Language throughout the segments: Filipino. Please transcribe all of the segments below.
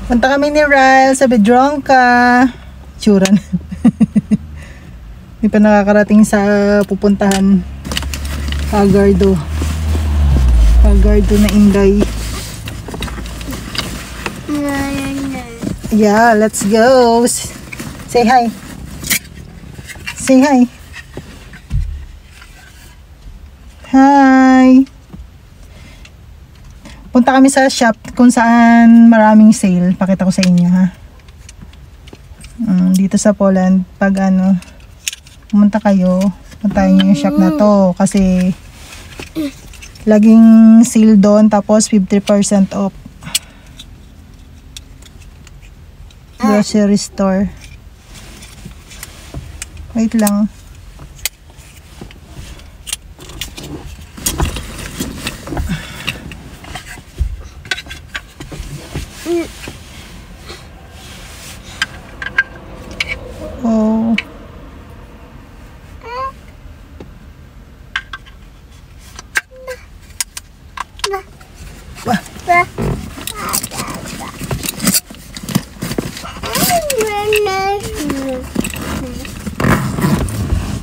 Punta kami ni Ryle sa Bedronka. Tsura na. Hindi pa nakakarating sa pupuntahan. Hagardo na Inday. Yeah, let's go. Say hi. Say hi. Hi. Punta kami sa shop kung saan maraming sale. Pakita ko sa inyo, ha. Dito sa Poland, pag ano, pumunta kayo, puntahin nyo yung shop na to. Kasi laging sale doon, tapos 50% off. Grocery store. Wait lang. Oh.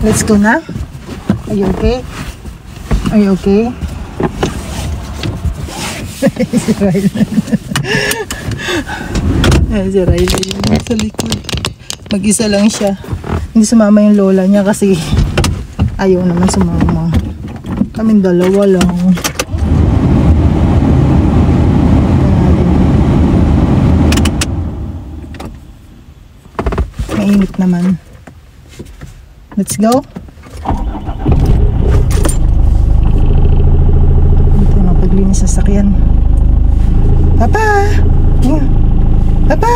Let's go na. Are you okay? Are you okay? Si Riley. Si Riley sa likod. Mag-isa lang siya. Hindi sumama yung lola niya kasi ayaw naman sumama. Kaming dalawa lang. Mainit naman. Let's go. Ito na paglinis sa sakyan. Papa! Papa!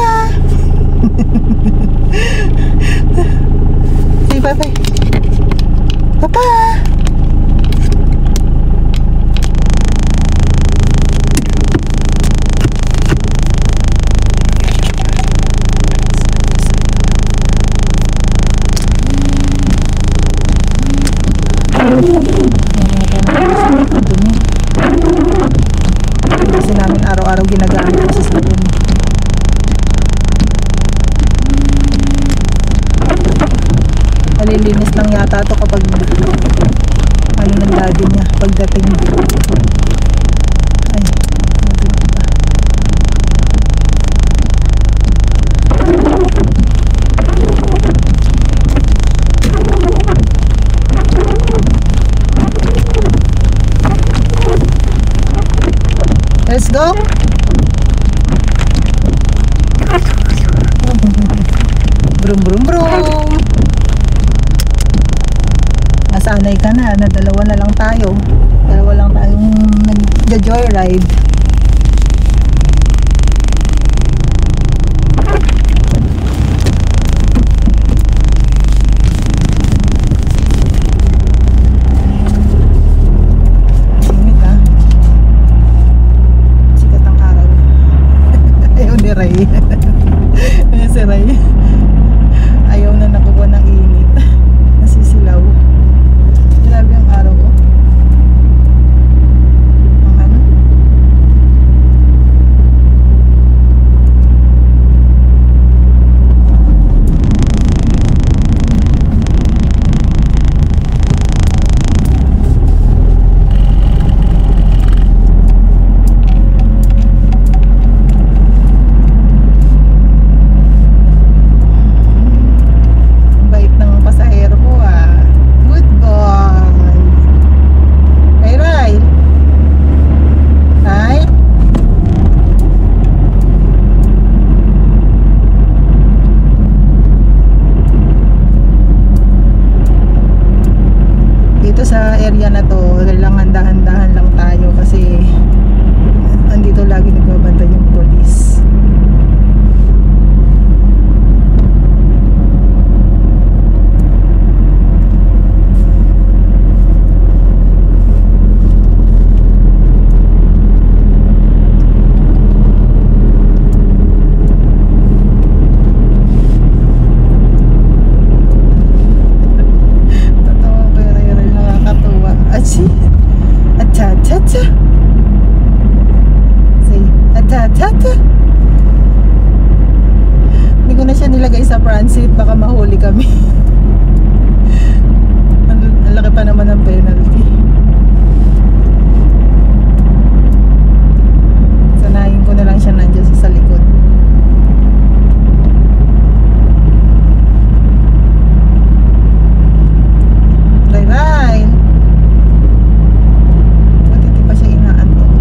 Say bye-bye. Papa! Kasi namin araw-araw ginagamit sa salon. Malilinis lang yata ito kapag ano ng daddy niya pagdating. Ay, let's go. Brum brum brum. Nasanay ka na dalawa na lang tayo. Dalawa lang tayong nag-joyride. Si Ray ayaw na nakuha ng init, nasisilaw. Grabe ang araw ko. Ang ano? Sa area na to, kailangan dahan-dahan lang tayo kasi andito lagi nagbabantay yung police. guys sa transit, baka mahuli kami. Ang laki pa naman ng penalty. Sanayin ko na lang siya nandiyan sa likod. Bye-bye. Ba't hindi pa siya inaantok?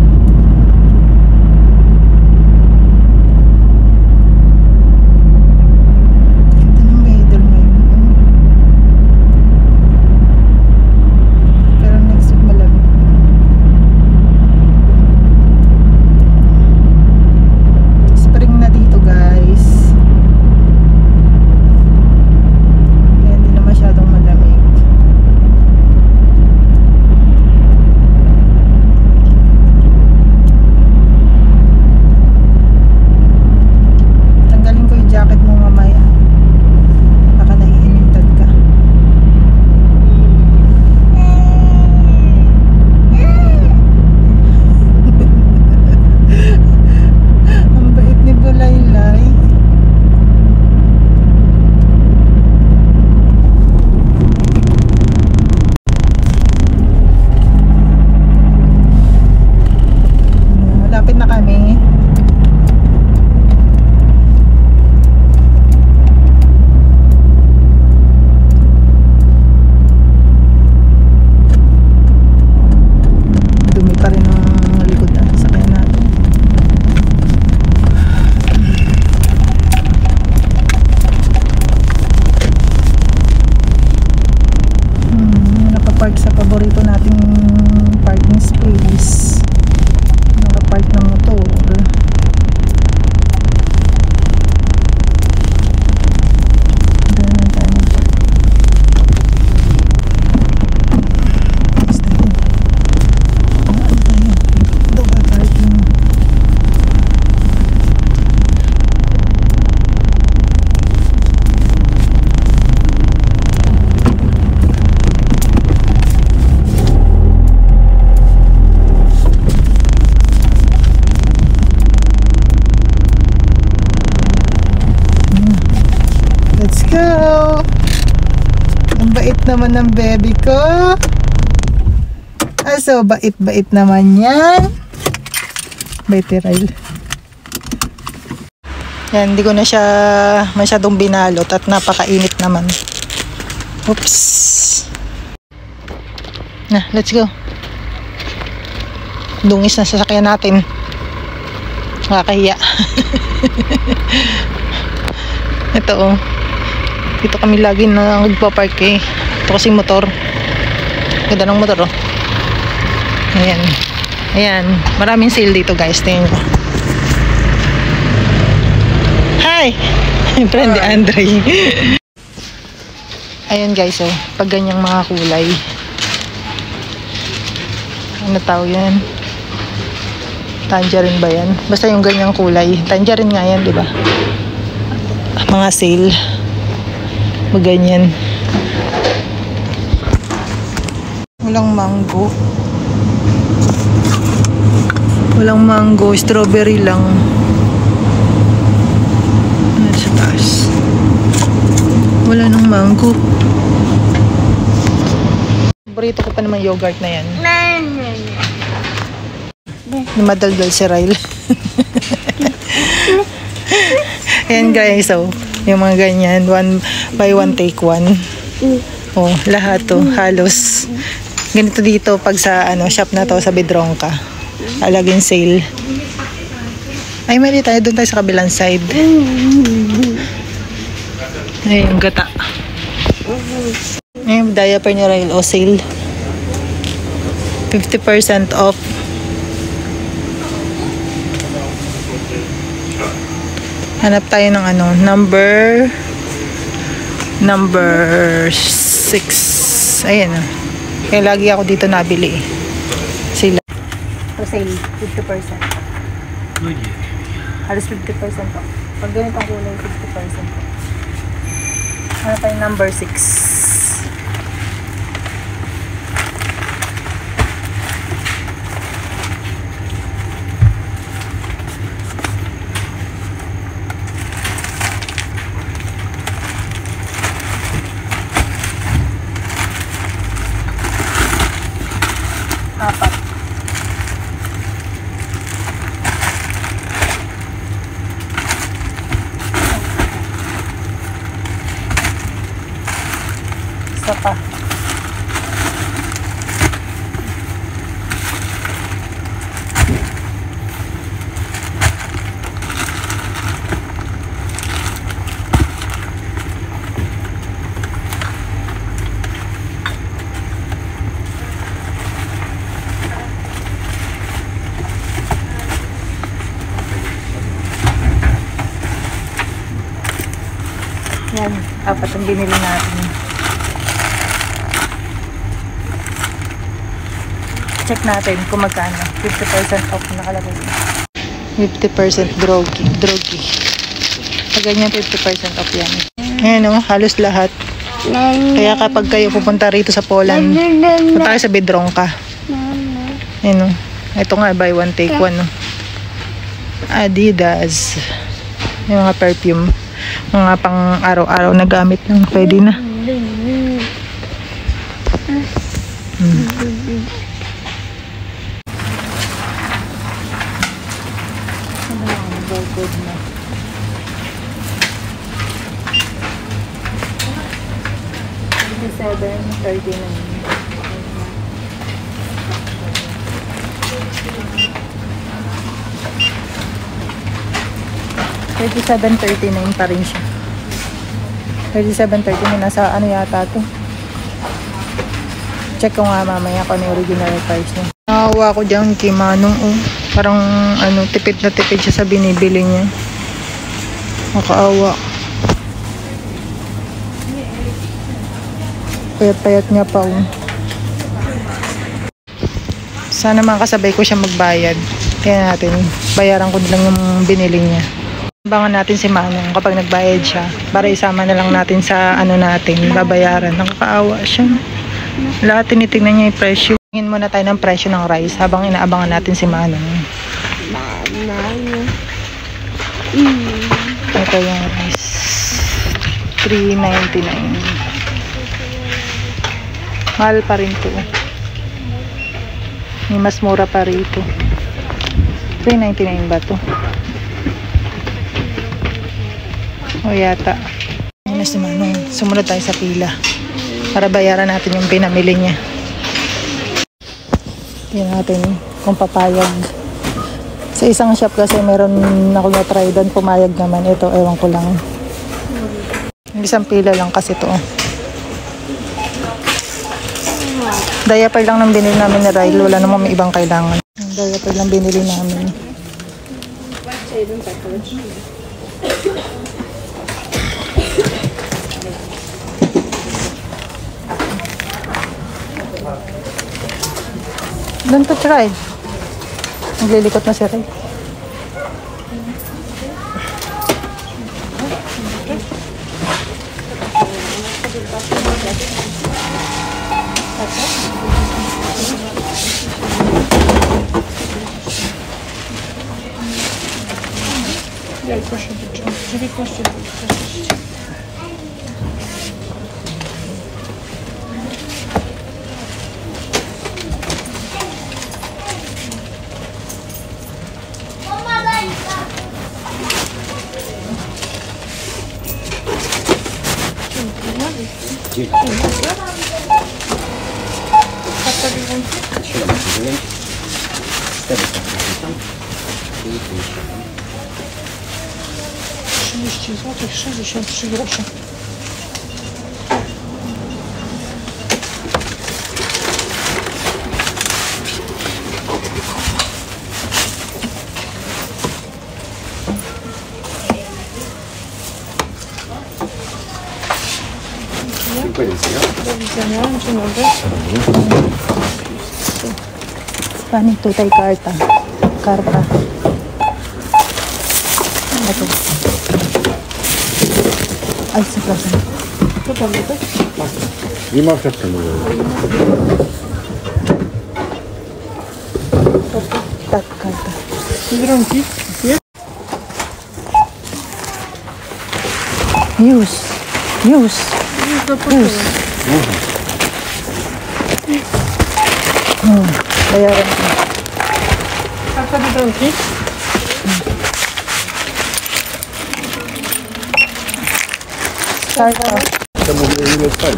Ganda ng weather ngayon. Pero next week malamig. Spring na dito guys. Kaya hindi na masyadong malamig. Tanggalin ko yung jacket mo mamaya. Baka naiinitan ka. Ang bait ni Bulaylay. Malapit na kami. Dumi pa rin ang likod na sasakyan natin. Nakapark sa paborito nating parking space. Nakapark ng motor. Doon na tayo. Basta yun. Ano tayo? Double parking. Let's go! Ang bait naman ng baby ko. So bait-bait naman yan. Bait ni Ryle. Yan, hindi ko na siya masyadong binalot at napakainit naman. Oops. Na, let's go. Dungis na sasakyan natin. Nakakahiya. Ito oh. Dito kami lagi na magpa-park eh. Ito kasing motor. Ganda ng motor oh. Ayan. Ayan. Maraming sale dito guys. Tingnan nyo. Hi! Friend ni Andre. Ayan guys oh. Pag ganyang mga kulay. Ano tawag yan? Tangerine ba yan? Basta yung ganyang kulay. Tangerine nga yan, di ba? Mga sale. Maganyan. Walang mango. Walang mango. Strawberry lang. Ano sa taas? Wala nang mango. Paborito ko pa naman yogurt na yan. Madaldal si Ryle. Ayan guys, so yung mga ganyan, 1 buy 1 take 1. Oh, lahat to, halos. Ganito dito pag sa ano, shop na to sa Bidrongka. Alaging sale. Ay, mali tayo, doon tayo sa kabilang side. Ay, yung gata. Ay, diaper ni Ryle, o sale. 50% off. Hanap tayo ng ano, number 6. Ayan ah. Kaya lagi ako dito nabili. Sila. So sale, 50%. Halos 50% po. Pag ganito ang kulay, 50% po. Hanap tayo number 6. Isa pa. Yan, apat ang binili natin. Check natin kung magkano. 50% off nakalagay. 50% drogi. Ganyan 50% off yan. Ayan o, halos lahat. Kaya kapag kayo pupunta rito sa Poland, punta kayo sa Biedronka. Ayan o. Ito nga, buy one take one. No? Adidas. Yung mga perfume. Mga pang araw-araw na gamit lang. Pwede na. Good na. $37.39 pa rin siya. $37.39 nasa ano yata to. Check ko nga mamaya kung ano yung original price niya. Nakakuha ko dyan kay Manong. Parang ano, tipid na tipid siya sa binibili niya. Makaawa. Payat-payat niya pa. Sana makasabay ko siya magbayad. Kaya natin, bayaran ko lang yung binili niya. Abangan natin si Manong kapag nagbayad siya. Para isama na lang natin sa ano natin, babayaran. Nakakaawa siya. Lahat tinitignan niya yung presyo. Tingin muna tayo ng presyo ng rice habang inaabangan natin si Manong. Ito yung rice. $3.99. Mahal pa rin to. May mas mura pa rito. $3.99 ba to? O yata. Ayun na si Manong. Sumunod tayo sa pila para bayaran natin yung pinamili niya. Tingnan natin kung papayag. Sa isang shop kasi meron ako na-try doon, pumayag naman. Ito, ewan ko lang. Isang pila lang kasi ito. Diaper lang nang binili namin ni Ryle. Wala naman may ibang kailangan. Diaper lang binili namin. Don't touch Ryle. Naglilikot na si Ryle. Złotych 63 groszy. Dziękuję. Do widzenia. Dzień dobry. Pani tutaj karta. Ito. Ay, przepraszam. Co tam jest? Nie ma wstępu. Tak, karta. Biedronki? News. Bayaran ko. Karta Biedronki? Karta. mówię, ile spali.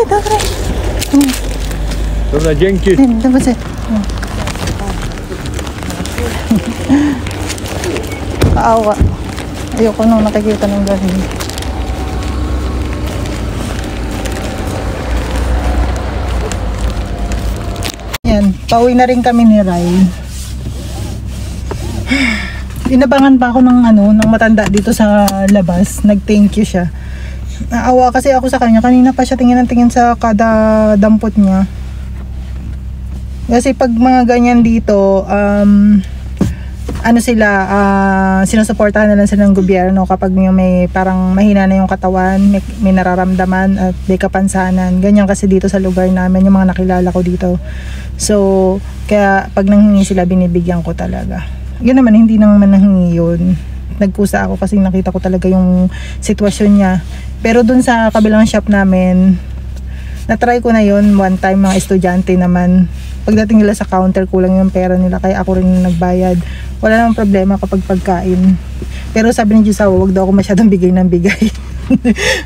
Dobre. Dobra, dzięki. Dobrze. Kaawa. Ayoko nung nakikita ng ganun. Yan, pauwi na rin kami ni Rai. Inabangan pa ako ng matanda dito sa labas. Nag-thank you siya. Naawa kasi ako sa kanya. Kanina pa siya tingin ng tingin sa kada dampot niya. Kasi pag mga ganyan dito, sinusuportahan na lang sila ng gobyerno kapag may parang mahina na yung katawan, may nararamdaman at may kapansanan. Ganyan kasi dito sa lugar namin, yung mga nakilala ko dito. So, kaya pag nanghingi sila, binibigyan ko talaga. Yun naman, hindi naman nanghingi yun. Nagkusa ako kasi nakita ko talaga yung sitwasyon niya. Pero dun sa kabilang shop namin, na-try ko na yun one time, mga estudyante naman. Pagdating nila sa counter, kulang yung pera nila, kaya ako rin nagbayad. Wala namang problema kapag pagkain. Pero sabi ni Diyos, wag daw ako masyadong bigay ng bigay.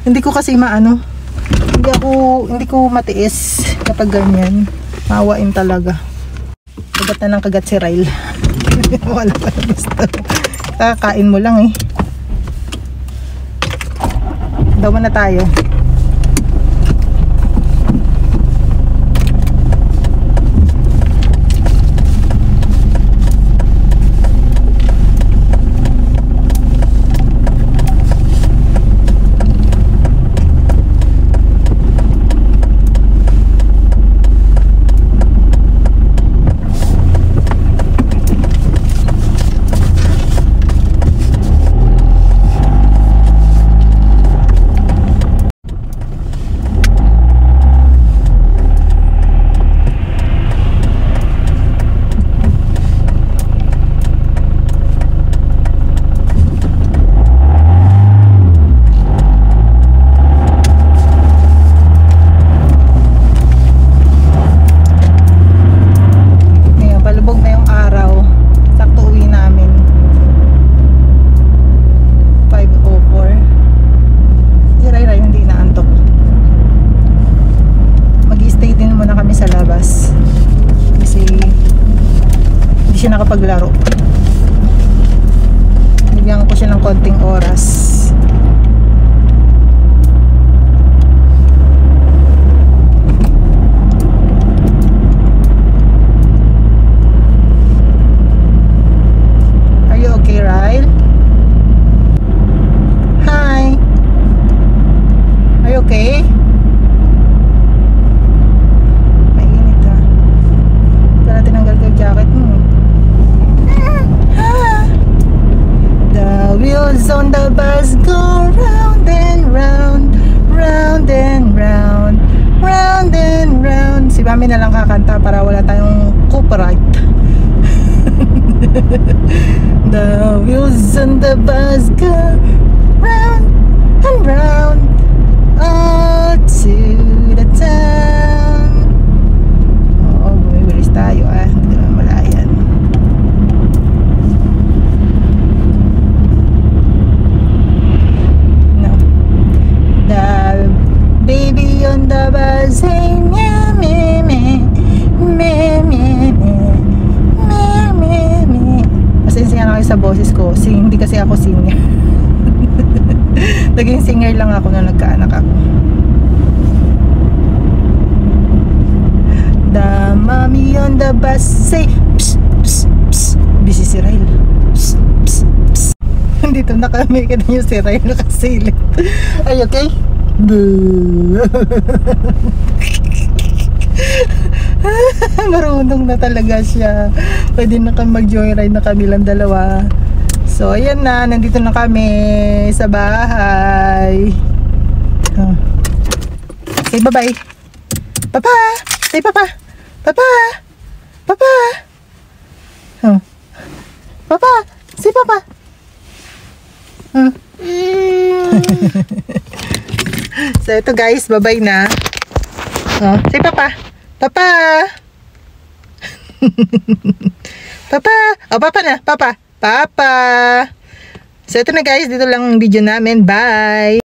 Hindi ko kasi hindi ko matiis kapag ganyan. Maawain talaga. Kagat na ng kagat si Ryle. Wala pa gusto. Kakain mo lang eh. Daw na tayo. Paglaro. Bigyan ko siya ng konting oras. Are you okay, Ryle? Hi. Are you okay? Mainit ha. Kaya tinanggal ko yung jacket mo. The wheels on the bus go round and round, round and round, round and round. Si Mami na lang kakanta para wala tayong copyright. The wheels on the bus go round and round, all to the town. Oo, bumibilis tayo hindi naman malayan. Baby on the bus, hey, me, me, me, me, me, me, me, me. Pasensya na kayo sa boses ko, hindi kasi ako singer. Naging singer lang ako nung nagkaanak ako. The mommy on the bus, say, psst, psst, psst. Busy si Ryle. Psst, psst, psst. Dito na kami, kita nyo si Ryle nakasilip. Are you okay? Marunong na talaga siya. Pwede na kang mag-joyride na kamilang dalawa. So ayan na, nandito na kami sa bahay. Say bye bye Papa. Say papa. Papa. Papa. Papa. Say papa. So ito guys, bye-bye na. Say papa. Papa. Papa. Papa na. Papa. Papa. So ito na guys, dito lang ang video namin. Bye.